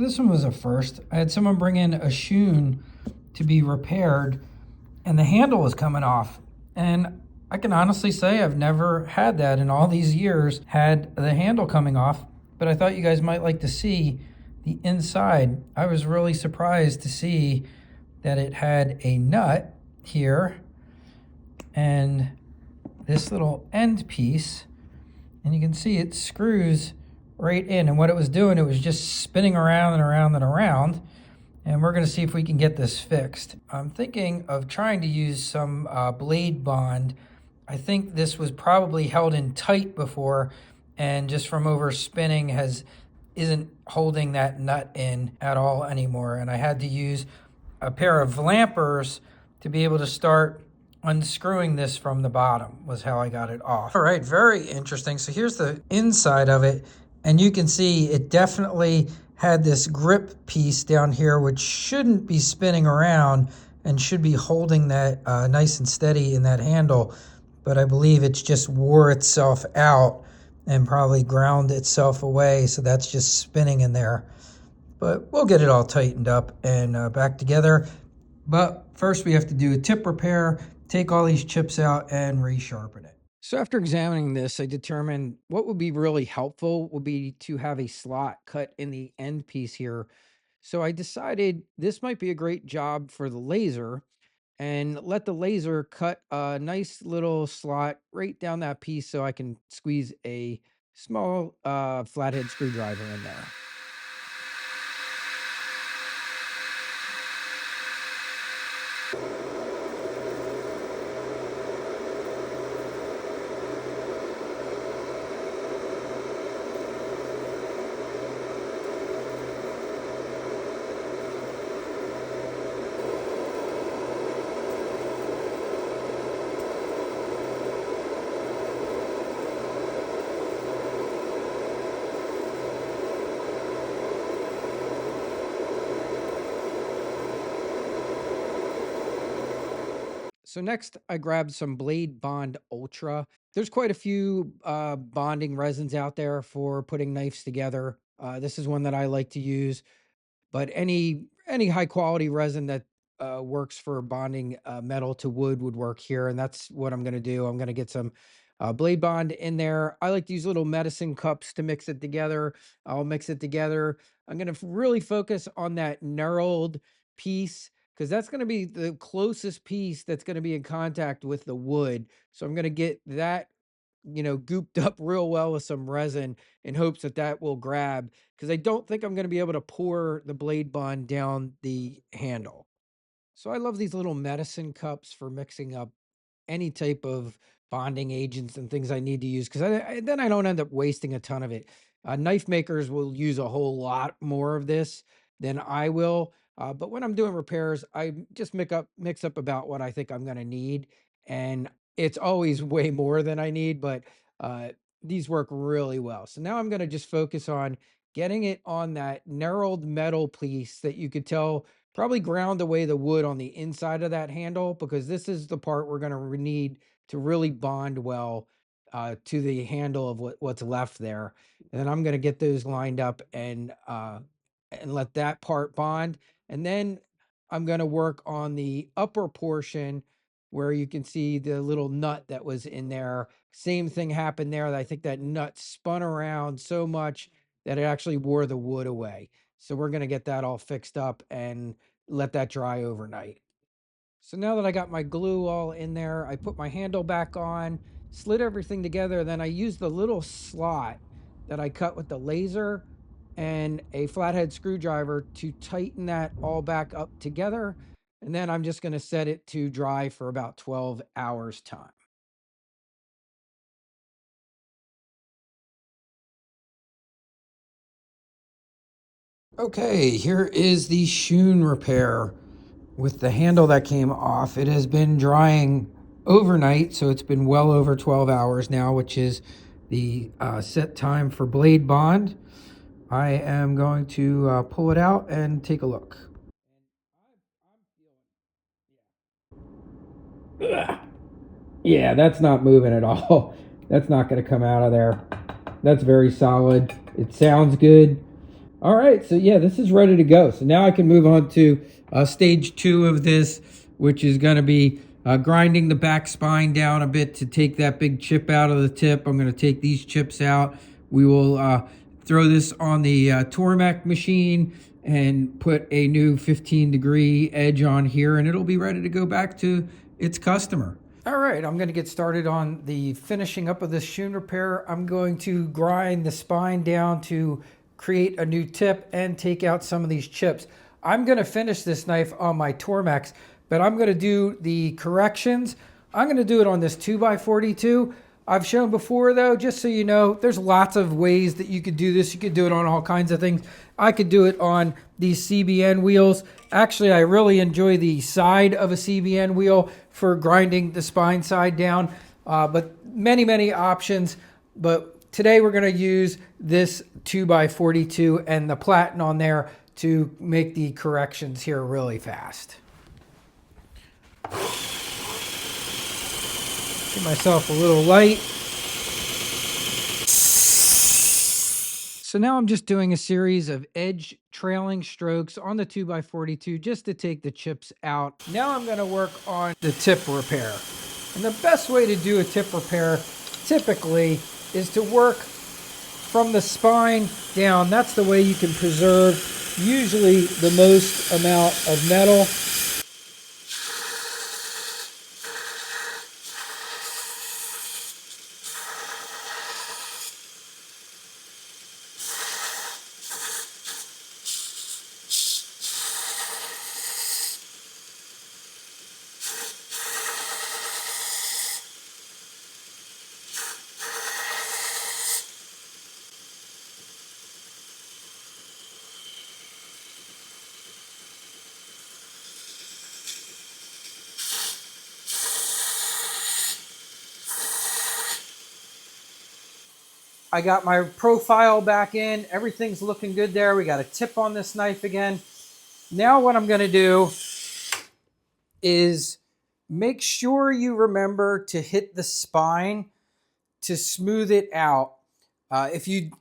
this one was a first. I had someone bring in a Shun to be repaired, and the handle was coming off. And I can honestly say I've never had that in all these years, had the handle coming off, but I thought you guys might like to see the inside. I was really surprised to see that it had a nut here and this little end piece, and you can see it screws right in. And what it was doing, it was just spinning around and around and around. And we're going to see if we can get this fixed. I'm thinking of trying to use some blade bond. I think this was probably held in tight before, and just from over spinning isn't holding that nut in at all anymore. And I had to use a pair of lampers to be able to start unscrewing this from the bottom, was how I got it off. All right, very interesting. So here's the inside of it, and you can see it definitely had this grip piece down here, which shouldn't be spinning around and should be holding that nice and steady in that handle. But I believe it's just wore itself out and probably ground itself away. So that's just spinning in there. But we'll get it all tightened up and back together. But first we have to do a tip repair, take all these chips out and resharpen it. So after examining this, I determined what would be really helpful would be to have a slot cut in the end piece here. So I decided this might be a great job for the laser, and let the laser cut a nice little slot right down that piece so I can squeeze a small flathead screwdriver in there. So next I grabbed some Blade Bond Ultra. There's quite a few bonding resins out there for putting knives together. This is one that I like to use, but any high quality resin that works for bonding metal to wood would work here. And that's what I'm going to do. I'm going to get some Blade Bond in there. I like to use little medicine cups to mix it together. I'll mix it together. I'm going to really focus on that knurled piece, because that's going to be the closest piece that's going to be in contact with the wood. So I'm going to get that, gooped up real well with some resin in hopes that that will grab, because I don't think I'm going to be able to pour the Blade Bond down the handle. So I love these little medicine cups for mixing up any type of bonding agents and things I need to use, because then I don't end up wasting a ton of it. Knife makers will use a whole lot more of this than I will. But when I'm doing repairs, I just mix up about what I think I'm going to need. And it's always way more than I need, but these work really well. So now I'm going to just focus on getting it on that knurled metal piece that you could tell probably ground away the wood on the inside of that handle, because this is the part we're going to need to really bond well to the handle of what's left there. And then I'm going to get those lined up and let that part bond. And then I'm going to work on the upper portion where you can see the little nut that was in there. Same thing happened there. I think that nut spun around so much that it actually wore the wood away. So we're going to get that all fixed up and let that dry overnight. So now that I got my glue all in there, I put my handle back on, slid everything together. Then I used the little slot that I cut with the laser and a flathead screwdriver to tighten that all back up together. And then I'm just going to set it to dry for about 12 hours time. Okay, here is the Shun repair with the handle that came off. It has been drying overnight, so it's been well over 12 hours now, which is the set time for Blade Bond. I am going to pull it out and take a look. Yeah, that's not moving at all. That's not going to come out of there. That's very solid. It sounds good. All right, so yeah, this is ready to go. So now I can move on to stage 2 of this, which is going to be grinding the back spine down a bit to take that big chip out of the tip. I'm going to take these chips out. We will throw this on the Tormac machine and put a new 15-degree edge on here, and it'll be ready to go back to its customer. All right, I'm going to get started on the finishing up of this Shun repair. I'm going to grind the spine down to create a new tip and take out some of these chips. I'm going to finish this knife on my Tormax, but I'm going to do the corrections. I'm going to do it on this 2x42. I've shown before though, just so you know, there's lots of ways that you could do this. You could do it on all kinds of things. I could do it on these CBN wheels. Actually, I really enjoy the side of a CBN wheel for grinding the spine side down, but many options. But today we're going to use this 2x42 and the platen on there to make the corrections here really fast. Give myself a little light. So now I'm just doing a series of edge trailing strokes on the 2x42 just to take the chips out. Now I'm going to work on the tip repair. And the best way to do a tip repair typically is to work from the spine down. That's the way you can preserve usually the most amount of metal. I got my profile back in. Everything's looking good there. We got a tip on this knife again. Now what I'm going to do is make sure you remember to hit the spine to smooth it out. If you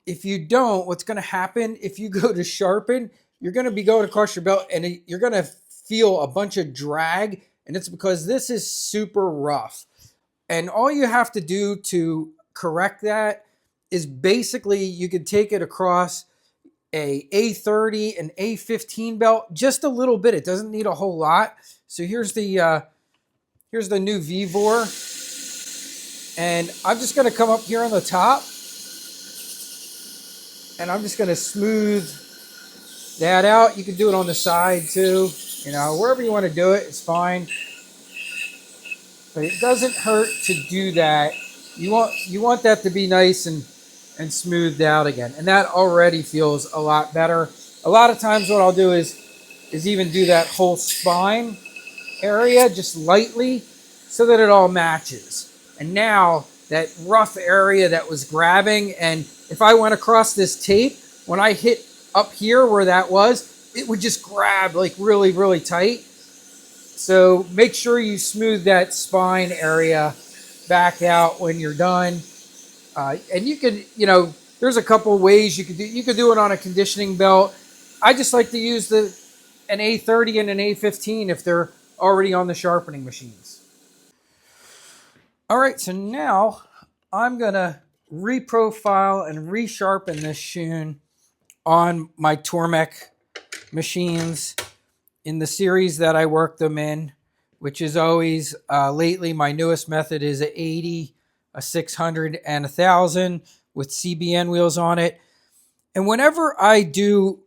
don't, what's going to happen if you go to sharpen, you're going to be going across your belt and you're going to feel a bunch of drag, and it's because this is super rough. And all you have to do to correct that is basically you could take it across a A30 and A15 belt just a little bit. It doesn't need a whole lot. So here's the new VEVOR, and I'm just going to come up here on the top, and I'm just going to smooth that out. You can do it on the side too. You know, wherever you want to do it, it's fine. But it doesn't hurt to do that. You want that to be nice and smoothed out again. And that already feels a lot better. A lot of times what I'll do is even do that whole spine area just lightly so that it all matches. And now that rough area that was grabbing, and if I went across this tape, when I hit up here where that was, it would just grab like really tight. So make sure you smooth that spine area back out when you're done. And you could, there's a couple of ways you could do. You could do it on a conditioning belt. I just like to use an A30 and an A15 if they're already on the sharpening machines. All right, so now I'm gonna reprofile and resharpen this Shun on my Tormac machines in the series that I work them in, which is always, lately my newest method is a 80, a 600, and 1,000 with CBN wheels on it. And whenever I do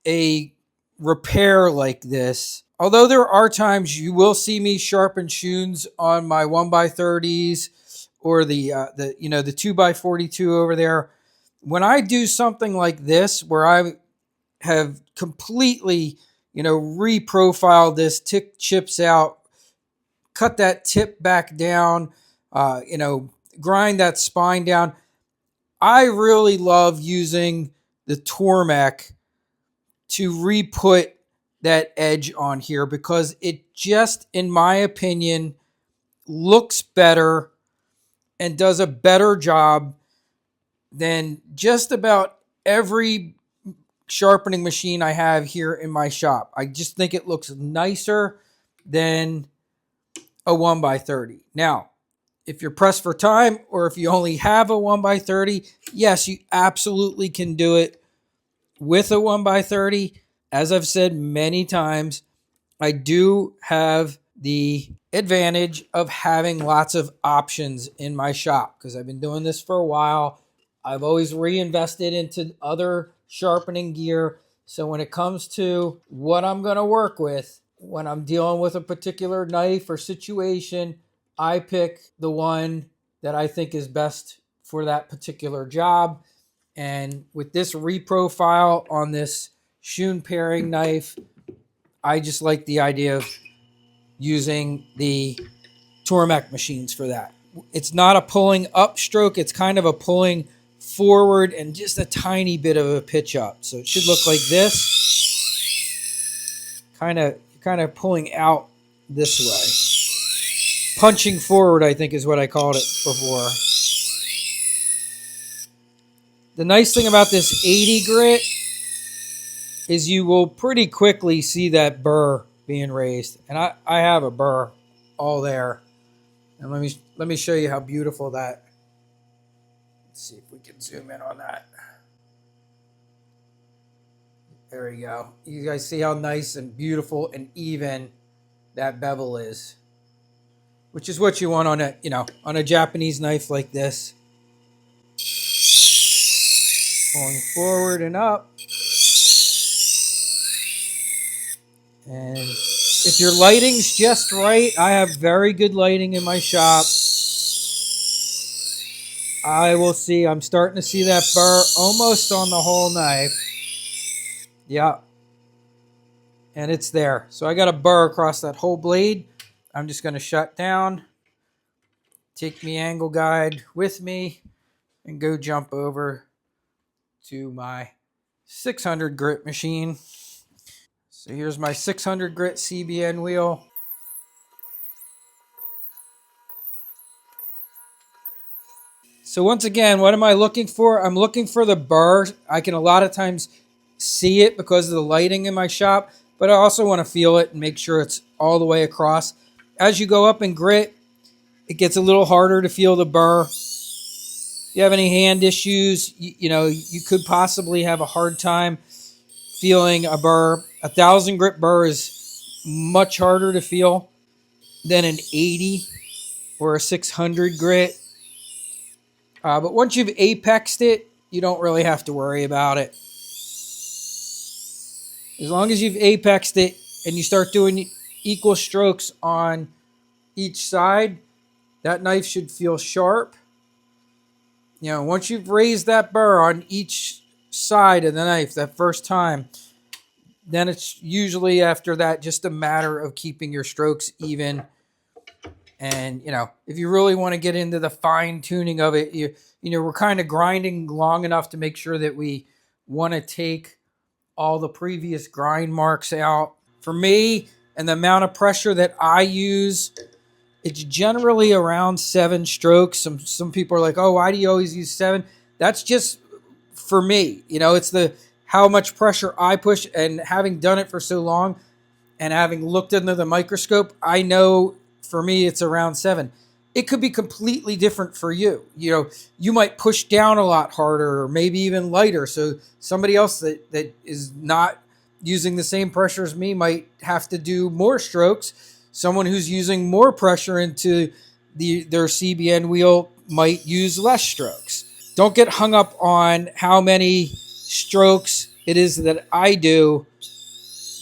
a repair like this, although there are times you will see me sharpen Shuns on my 1x30s or the 2x42 over there, when I do something like this where I have completely reprofiled this, tick chips out, cut that tip back down, grind that spine down, I really love using the Tormac to re-put that edge on here because it just, in my opinion, looks better and does a better job than just about every sharpening machine I have here in my shop. I just think it looks nicer than a 1x30. Now, if you're pressed for time or if you only have a 1x30, yes, you absolutely can do it with a 1x30. As I've said many times, I do have the advantage of having lots of options in my shop because I've been doing this for a while. I've always reinvested into other sharpening gear. So when it comes to what I'm going to work with, when I'm dealing with a particular knife or situation, I pick the one that I think is best for that particular job. And with this reprofile on this Shun paring knife, I just like the idea of using the Tormac machines for that. It's not a pulling up stroke. It's kind of a pulling forward and just a tiny bit of a pitch up. So it should look like this. Kind of pulling out this way. Punching forward, I think, is what I called it before. The nice thing about this 80 grit is you will pretty quickly see that burr being raised. And I have a burr all there. And let me show you how beautiful that. Let's see if we can zoom in on that. There you go. You guys see how nice and beautiful and even that bevel is. Which is what you want on a Japanese knife like this. Pulling forward and up. And if your lighting's just right, I have very good lighting in my shop. I will see, I'm starting to see that burr almost on the whole knife. Yeah. And it's there. So I got a burr across that whole blade. I'm just going to shut down, take my angle guide with me, and go jump over to my 600 grit machine. So here's my 600 grit CBN wheel. So once again, what am I looking for? I'm looking for the burr. I can a lot of times see it because of the lighting in my shop, but I also want to feel it and make sure it's all the way across. As you go up in grit, it gets a little harder to feel the burr. If you have any hand issues, you could possibly have a hard time feeling a burr. 1,000 grit burr is much harder to feel than an 80 or a 600 grit. But once you've apexed it, you don't really have to worry about it. As long as you've apexed it and you start doing equal strokes on each side, that knife should feel sharp. Once you've raised that burr on each side of the knife that first time, then it's usually after that just a matter of keeping your strokes even. And, if you really want to get into the fine tuning of it, we're kind of grinding long enough to make sure that we want to take all the previous grind marks out. For me, and the amount of pressure that I use, it's generally around 7 strokes. Some people are like, oh, why do you always use 7? That's just for me. It's how much pressure I push, and having done it for so long and having looked under the microscope, I know for me it's around 7. It could be completely different for you. You might push down a lot harder or maybe even lighter. So somebody else that is not using the same pressure as me might have to do more strokes. Someone who's using more pressure into their CBN wheel might use less strokes. Don't get hung up on how many strokes it is that I do.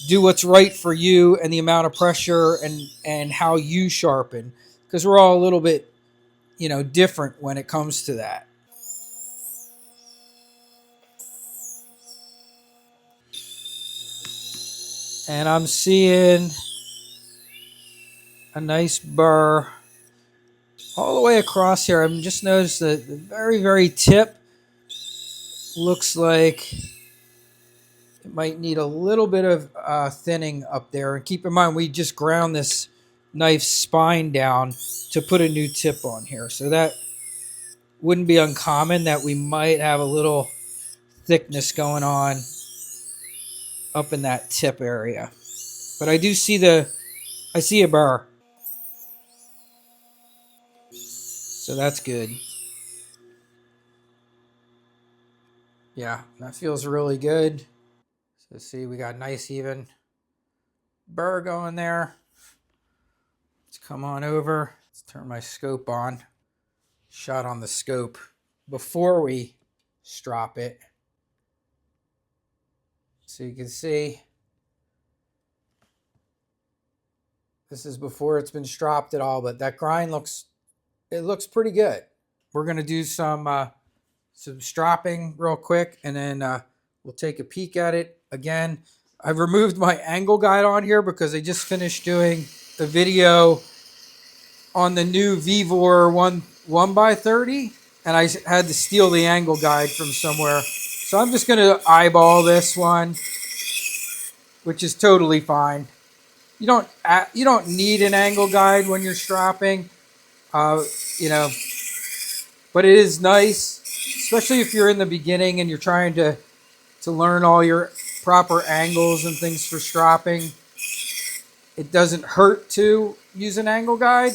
Do what's right for you and the amount of pressure and how you sharpen, because we're all a little bit, different when it comes to that. And I'm seeing a nice burr all the way across here. I'm just noticed that the very, very tip looks like it might need a little bit of thinning up there. And keep in mind, we just ground this knife's spine down to put a new tip on here. So that wouldn't be uncommon that we might have a little thickness going on up in that tip area. But I do see I see a burr. So that's good. Yeah, that feels really good. So see, we got nice even burr going there. Let's come on over. Let's turn my scope on. Shot on the scope before we strop it. So you can see this is before it's been stropped at all, but that grind looks pretty good. We're gonna do some stropping real quick, and then we'll take a peek at it again. I've removed my angle guide on here because I just finished doing a video on the new VEVOR 1x30, and I had to steal the angle guide from somewhere. So I'm just gonna eyeball this one, which is totally fine. You don't need an angle guide when you're stropping, you know, but it is nice, especially if you're in the beginning and you're trying to learn all your proper angles and things for stropping. It doesn't hurt to use an angle guide,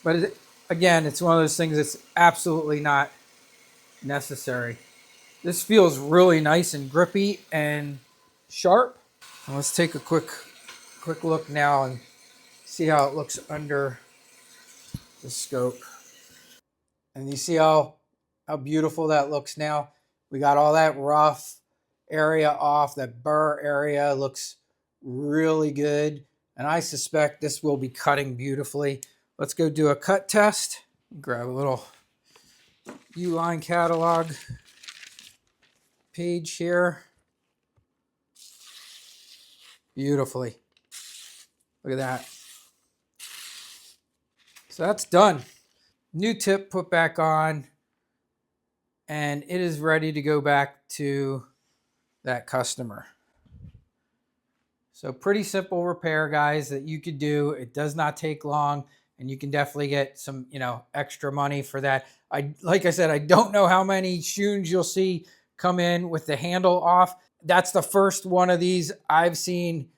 but again, it's one of those things that's absolutely not necessary. This feels really nice and grippy and sharp. And let's take a quick look now and see how it looks under the scope. And you see how beautiful that looks now? We got all that rough area off. That burr area looks really good. And I suspect this will be cutting beautifully. Let's go do a cut test. Grab a little Uline catalog page here. Beautifully. Look at that. So that's done. New tip put back on, and it is ready to go back to that customer. So pretty simple repair, guys, that you could do. It does not take long, and you can definitely get some, extra money for that. Like I said, I don't know how many Shuns you'll see come in with the handle off. That's the first one of these I've seen.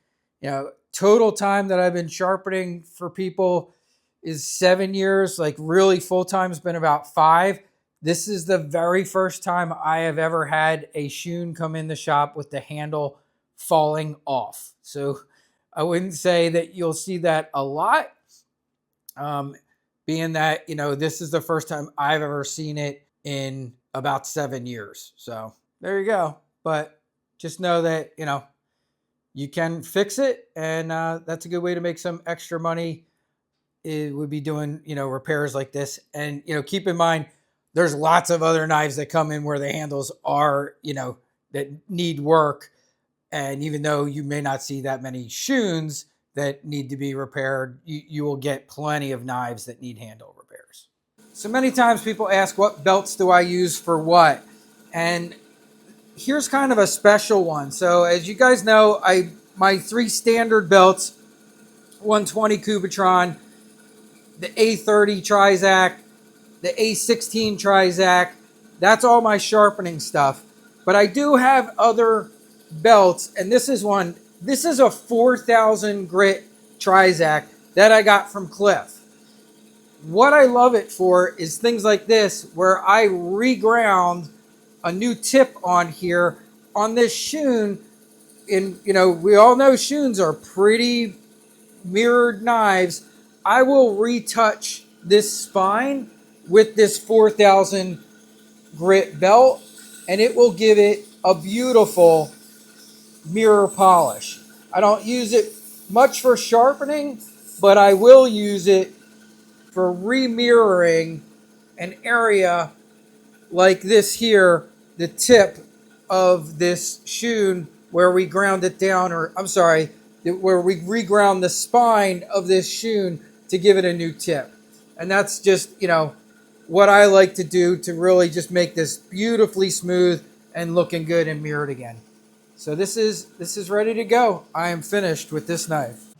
Total time that I've been sharpening for people is 7 years. Like really full time has been about 5. This is the very first time I have ever had a Shun come in the shop with the handle falling off. So I wouldn't say that you'll see that a lot. Being that, this is the first time I've ever seen it in about 7 years. So there you go. But just know that, you can fix it, and that's a good way to make some extra money. It would be doing, repairs like this. And, keep in mind, there's lots of other knives that come in where the handles are, that need work. And even though you may not see that many Shuns that need to be repaired, you will get plenty of knives that need handle repairs. So many times people ask, what belts do I use for what? And here's kind of a special one. So as you guys know, my 3 standard belts, 120 Cubitron, the A30 Trizac, the A16 Trizac, that's all my sharpening stuff. But I do have other belts, and this is one. This is a 4,000 grit Trizac that I got from Cliff. What I love it for is things like this, where I reground a new tip on here on this Shun. And, we all know Shuns are pretty mirrored knives. I will retouch this spine with this 4,000 grit belt, and it will give it a beautiful mirror polish. I don't use it much for sharpening, but I will use it for remirroring an area like this here, the tip of this Shun where we ground it down, or I'm sorry, where we reground the spine of this Shun to give it a new tip. And that's just, what I like to do to really just make this beautifully smooth and looking good and mirrored again. So this is ready to go. I am finished with this knife.